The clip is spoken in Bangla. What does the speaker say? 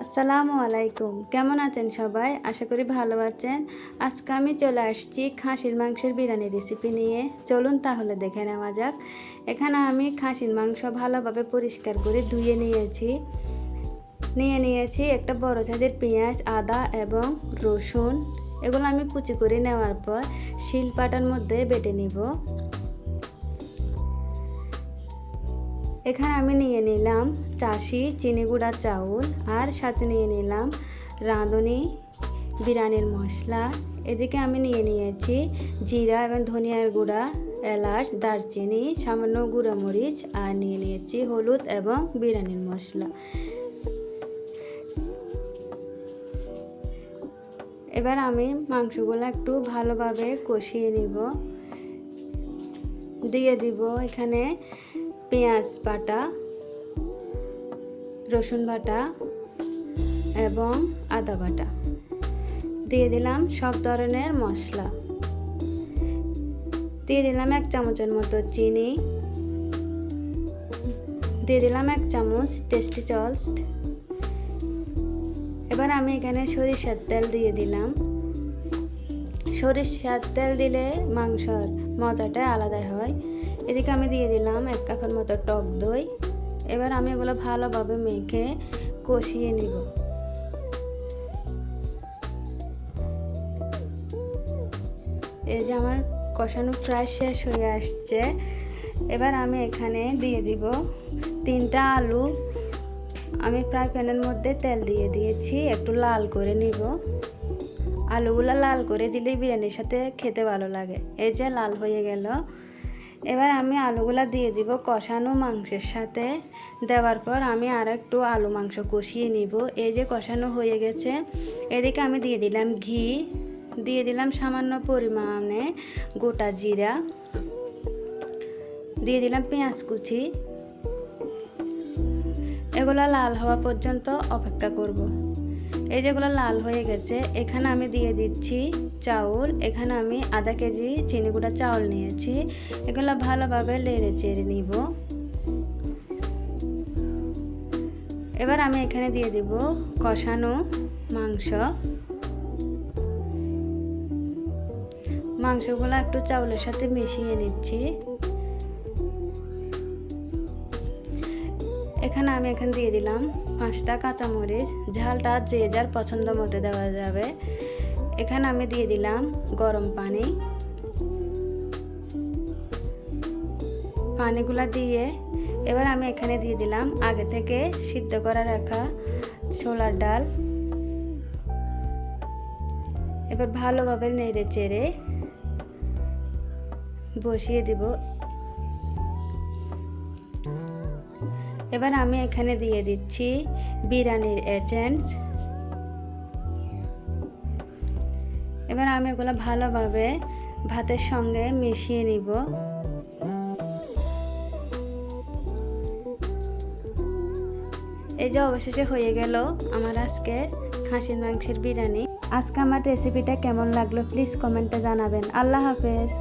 আসসালামু আলাইকুম, কেমন আছেন সবাই? আশা করি ভালো আছেন। আজকে আমি চলে আসছি খাসির মাংসের বিরিয়ানি রেসিপি নিয়ে। চলুন তাহলে দেখে নেওয়া যাক। এখানে আমি খাসির মাংস ভালোভাবে পরিষ্কার করে ধুয়ে নিয়েছি একটা বড় সাইজের পেঁয়াজ, আদা এবং রসুন। এগুলো আমি কুচি করে নেওয়ার পর শিলপাটার মধ্যে বেটে নিব। এখানে আমি নিয়ে নিলাম চাষি চিনি গুঁড়া চাউল, আর সাথে নিয়ে নিলাম রাঁধুনি বিরিয়ানির মশলা। এদিকে আমি নিয়েছি জিরা এবং ধনিয়ার গুঁড়া, এলাচ, দারচিনি, সামান্য গুঁড়া মরিচ, আর নিয়েছি হলুদ এবং বিরিয়ানির মশলা। এবার আমি মাংসগুলো একটু ভালোভাবে কষিয়ে নিব। দিয়ে দিব এখানে পেঁয়াজ বাটা, রসুন বাটা এবং আদা বাটা। দিয়ে দিলাম সব ধরনের মশলা। দিয়ে দিলাম 1 চামচের মতো চিনি। দিয়ে দিলাম 1 চামচ টেস্টি সল্ট। এবার আমি এখানে সরিষার তেল দিয়ে দিলাম। সরিষার তেল দিলে মাংসর মজাটা আলাদা হয়। এদিকে আমি দিয়ে দিলাম 1 কাপের মতো টক দই। এবার আমি এগুলো ভালোভাবে মেখে কষিয়ে নিব। এই যে আমার কষানো প্রায় শেষ হয়ে আসছে। এবার আমি এখানে দিয়ে দিব 3টা আলু। আমি ফ্রাই প্যানের মধ্যে তেল দিয়ে দিয়েছি, একটু লাল করে নিব। আলুগুলো লাল করে দিলে বিরিয়ানির সাথে খেতে ভালো লাগে। এই যে লাল হয়ে গেল। এবার আমি আলুগুলা দিয়ে দিব কষানো মাংসের সাথে। দেওয়ার পর আমি আর একটু আলু মাংস কষিয়ে নিব। এই যে কষানো হয়ে গেছে। এদিকে আমি দিয়ে দিলাম ঘি, দিয়ে দিলাম সামান্য পরিমাণে গোটা জিরা, দিয়ে দিলাম পেঁয়াজ কুচি। এগুলো লাল হওয়া পর্যন্ত অপেক্ষা করব। এই যেগুলো লাল হয়ে গেছে, এখানে আমি দিয়ে দিচ্ছি চাউল। এখানে আমি আধা কেজি চিনি গুঁড়া চাউল নিয়েছি। এগুলো ভালোভাবে নেড়ে চেড়ে নিব। এবার আমি এখানে দিয়ে দিব কষানো মাংসগুলো একটু চাউলের সাথে মিশিয়ে নিচ্ছি। এখানে আমি দিয়ে দিলাম 5টা কাঁচামরিচ। ঝালটা যে যার পছন্দ মতো দেওয়া যাবে। এখানে আমি দিয়ে দিলাম গরম পানিগুলা দিয়ে এবার আমি এখানে দিয়ে দিলাম আগে থেকে সিদ্ধ করে রাখা ছোলার ডাল। এবার ভালোভাবে নেড়ে চেড়ে বসিয়ে দিব। এবার আমি এখানে দিয়ে দিচ্ছি বিরিয়ানির এসেন্স। এবার আমি এগুলো ভালোভাবে ভাতের সঙ্গে মিশিয়ে নিব। এই যে অবশেষে হয়ে গেল আমার আজকের খাসির মাংসের বিরিয়ানি। আজকে আমার রেসিপিটা কেমন লাগলো প্লিজ কমেন্টে জানাবেন। আল্লাহ হাফেজ।